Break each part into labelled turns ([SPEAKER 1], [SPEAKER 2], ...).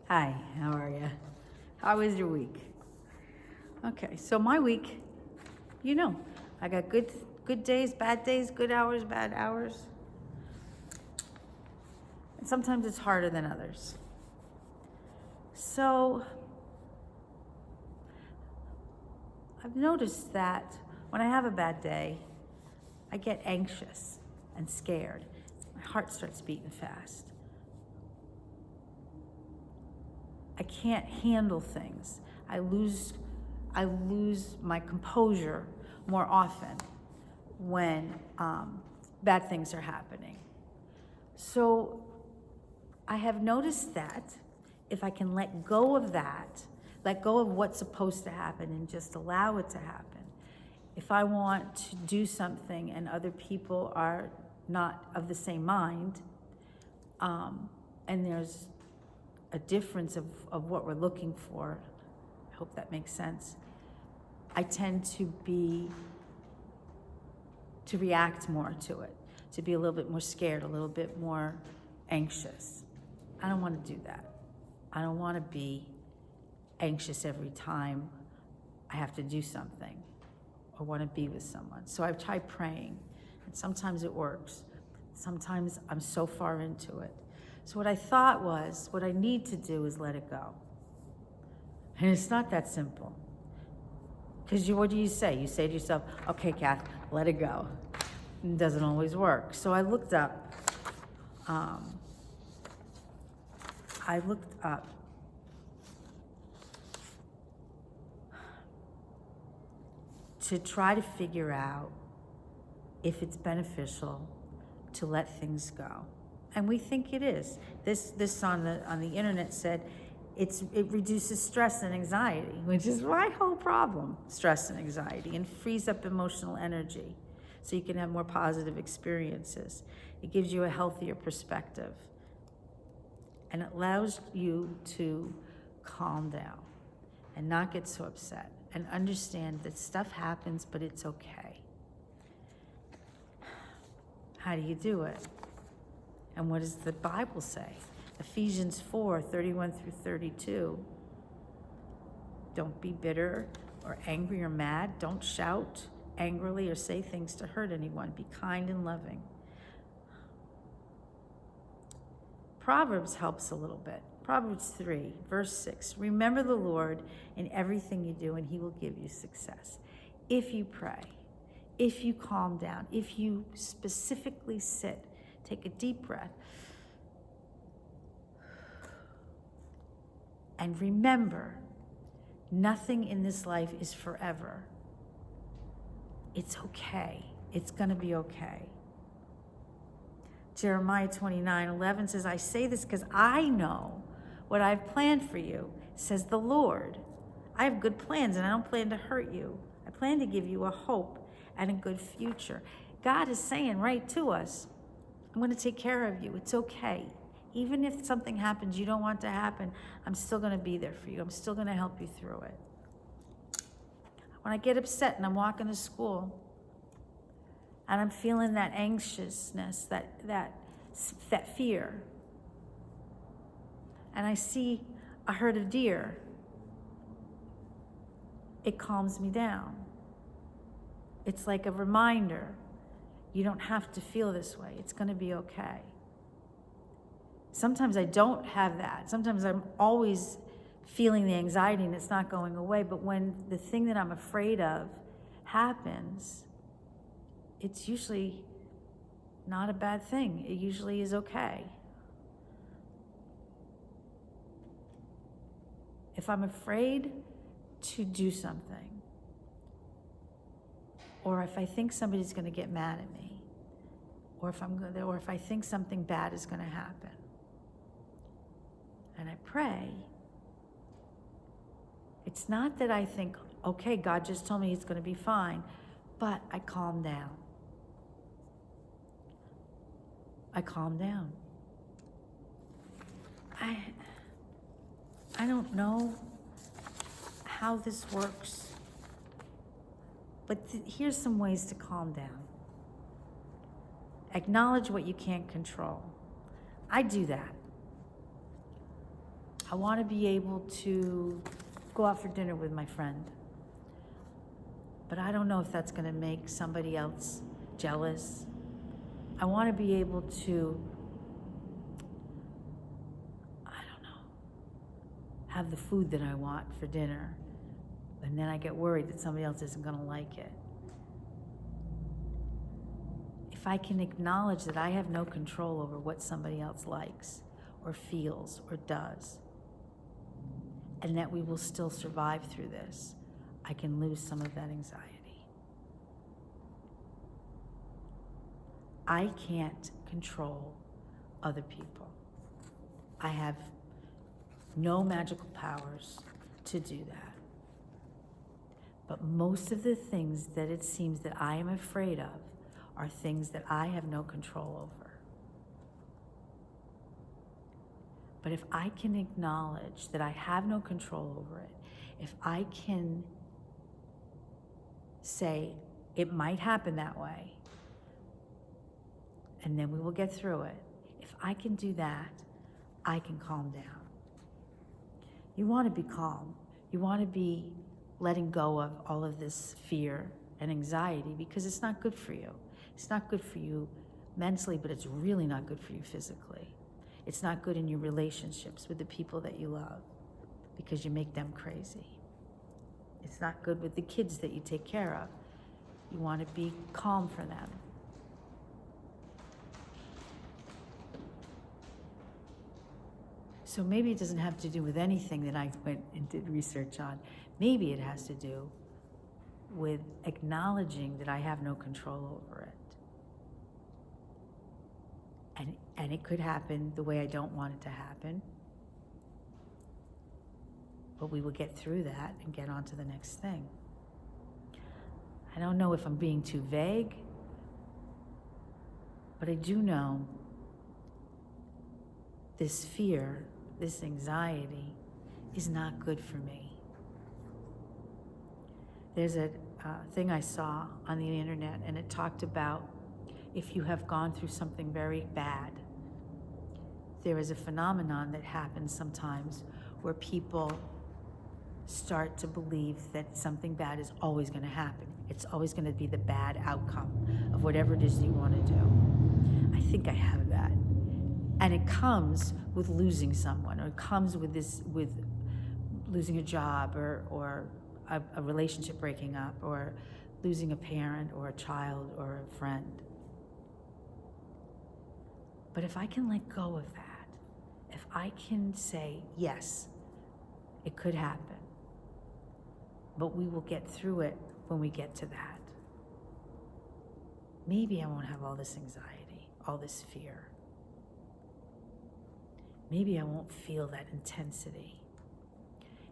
[SPEAKER 1] Hi, how are you? How was your week? Okay, so my week, I got good days, good hours, bad hours. And sometimes it's harder than others. So I've noticed that when I have a bad day, I get anxious and scared. My heart starts beating fast. I can't handle things. I lose my composure more often when bad things are happening. So I have noticed that if I can let go of that, let go of what's supposed to happen and just allow it to happen. If I want to do something and other people are not of the same mind, and there's a difference of what we're looking for, I hope that makes sense, I tend to react more to it, to be a little bit more scared, a little bit more anxious. I don't want to do that. I don't want to be anxious every time I have to do something or want to be with someone. So I've tried praying, and sometimes it works. Sometimes I'm so far into it. So what I thought was, what I need to do is let it go. And it's not that simple. Because what do? You say to yourself, okay, Kath, let it go. It doesn't always work. So I looked up to try to figure out if it's beneficial to let things go. And we think it is. This on the internet said it reduces stress and anxiety, which is my whole problem, stress and anxiety, and frees up emotional energy so you can have more positive experiences. It gives you a healthier perspective. And it allows you to calm down and not get so upset and understand that stuff happens, but it's okay. How do you do it? And what does the Bible say? Ephesians 4:31-32. Don't be bitter or angry or mad. Don't shout angrily or say things to hurt anyone. Be kind and loving. Proverbs helps a little bit. Proverbs 3:6. Remember the Lord in everything you do, and he will give you success. If you pray, if you calm down, if you specifically sit, take a deep breath, and remember, nothing in this life is forever. It's okay. It's going to be okay. Jeremiah 29:11 says, I say this because I know what I've planned for you, says the Lord. I have good plans, and I don't plan to hurt you. I plan to give you a hope and a good future. God is saying right to us, I'm going to take care of you. It's okay. Even if something happens you don't want to happen, I'm still going to be there for you. I'm still going to help you through it. When I get upset and I'm walking to school and I'm feeling that anxiousness, that fear, and I see a herd of deer, it calms me down. It's like a reminder, you don't have to feel this way. It's going to be okay. Sometimes I don't have that. Sometimes I'm always feeling the anxiety and it's not going away. But when the thing that I'm afraid of happens, it's usually not a bad thing. It usually is okay. If I'm afraid to do something, or if I think somebody's going to get mad at me, or if I think something bad is going to happen, and I pray, it's not that I think, okay, God just told me he's going to be fine, but I calm down. I calm down. I don't know how this works, but here's some ways to calm down. Acknowledge what you can't control. I do that. I want to be able to go out for dinner with my friend. But I don't know if that's going to make somebody else jealous. I want to be able to, I don't know, have the food that I want for dinner. And then I get worried that somebody else isn't going to like it. If I can acknowledge that I have no control over what somebody else likes or feels or does, and that we will still survive through this, I can lose some of that anxiety. I can't control other people. I have no magical powers to do that. But most of the things that it seems that I am afraid of are things that I have no control over. But if I can acknowledge that I have no control over it, if I can say, it might happen that way, and then we will get through it. If I can do that, I can calm down. You want to be calm. You want to be letting go of all of this fear and anxiety, because it's not good for you. It's not good for you mentally, but it's really not good for you physically. It's not good in your relationships with the people that you love, because you make them crazy. It's not good with the kids that you take care of. You want to be calm for them. So maybe it doesn't have to do with anything that I went and did research on. Maybe it has to do with acknowledging that I have no control over it. And it could happen the way I don't want it to happen. But we will get through that and get on to the next thing. I don't know if I'm being too vague, but I do know this fear, this anxiety is not good for me. There's a thing I saw on the internet, and it talked about if you have gone through something very bad, there is a phenomenon that happens sometimes where people start to believe that something bad is always going to happen. It's always going to be the bad outcome of whatever it is you want to do. I think I have that. And it comes with losing someone, or it comes with losing a job, or a relationship breaking up, or losing a parent or a child or a friend. But if I can let go of that, if I can say, yes, it could happen, but we will get through it when we get to that. Maybe I won't have all this anxiety, all this fear. Maybe I won't feel that intensity.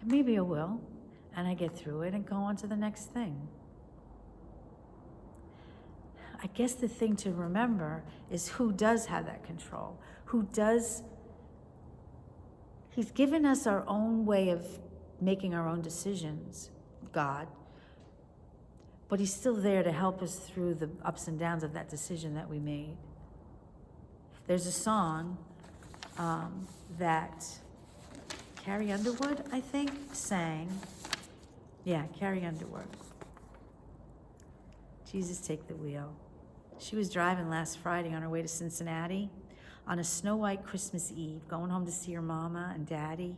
[SPEAKER 1] And maybe I will, and I get through it and go on to the next thing. I guess the thing to remember is who does have that control? He's given us our own way of making our own decisions, God. But he's still there to help us through the ups and downs of that decision that we made. There's a song that Carrie Underwood, I think, sang. Yeah, Carrie Underwood. Jesus, take the wheel. She was driving last Friday on her way to Cincinnati on a snow white Christmas Eve, going home to see her mama and daddy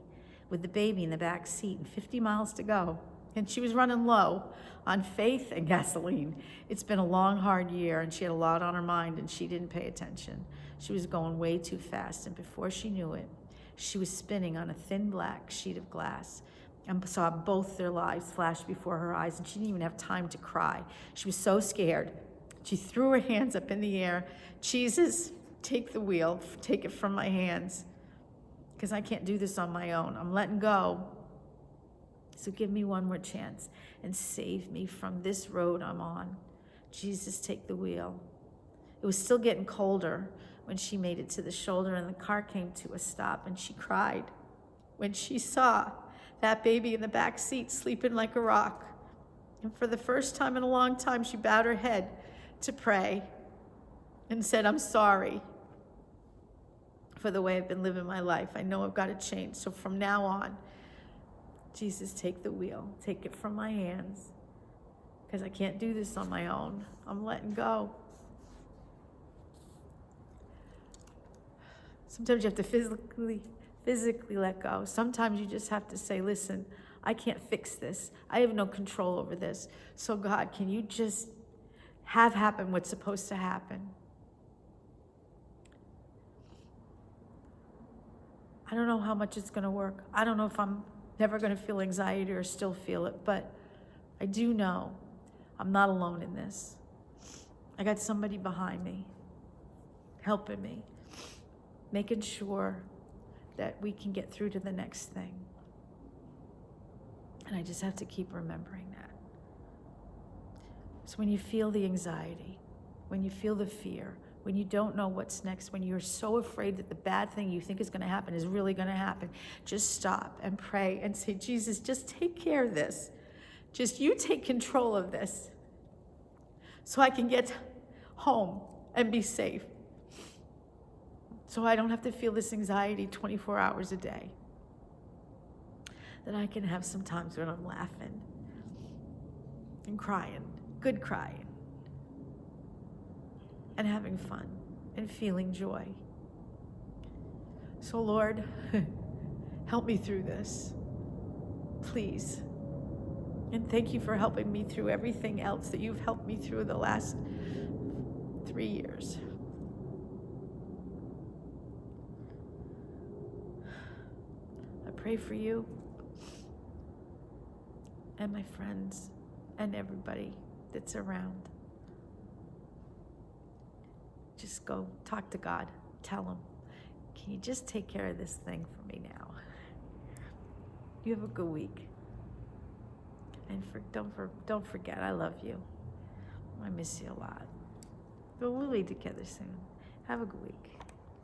[SPEAKER 1] with the baby in the back seat and 50 miles to go. And she was running low on faith and gasoline. It's been a long, hard year, and she had a lot on her mind, and she didn't pay attention. She was going way too fast, and before she knew it, she was spinning on a thin black sheet of glass and saw both their lives flash before her eyes, and she didn't even have time to cry. She was so scared. She threw her hands up in the air. Jesus, take the wheel, take it from my hands, because I can't do this on my own. I'm letting go. So give me one more chance and save me from this road I'm on. Jesus, take the wheel. It was still getting colder when she made it to the shoulder, and the car came to a stop, and she cried when she saw that baby in the back seat sleeping like a rock. And for the first time in a long time, she bowed her head to pray and said, I'm sorry for the way I've been living my life. I know I've got to change. So from now on, Jesus, take the wheel. Take it from my hands, because I can't do this on my own. I'm letting go. Sometimes you have to physically let go. Sometimes you just have to say, listen, I can't fix this. I have no control over this. So God, can you just have happen what's supposed to happen? I don't know how much it's going to work. I don't know if I'm never going to feel anxiety or still feel it, but I do know I'm not alone in this. I got somebody behind me, helping me, making sure that we can get through to the next thing. And I just have to keep remembering that. So when you feel the anxiety, when you feel the fear, when you don't know what's next, when you're so afraid that the bad thing you think is going to happen is really going to happen, just stop and pray and say, Jesus, just take care of this. Just you take control of this so I can get home and be safe. So I don't have to feel this anxiety 24 hours a day. That I can have some times when I'm laughing and crying, good crying, and having fun and feeling joy. So Lord, help me through this, please. And thank you for helping me through everything else that you've helped me through the last 3 years. I pray for you and my friends and everybody that's around. Just go talk to God. Tell him, can you just take care of this thing for me now? You have a good week. And don't forget, I love you. I miss you a lot. But we'll be together soon. Have a good week.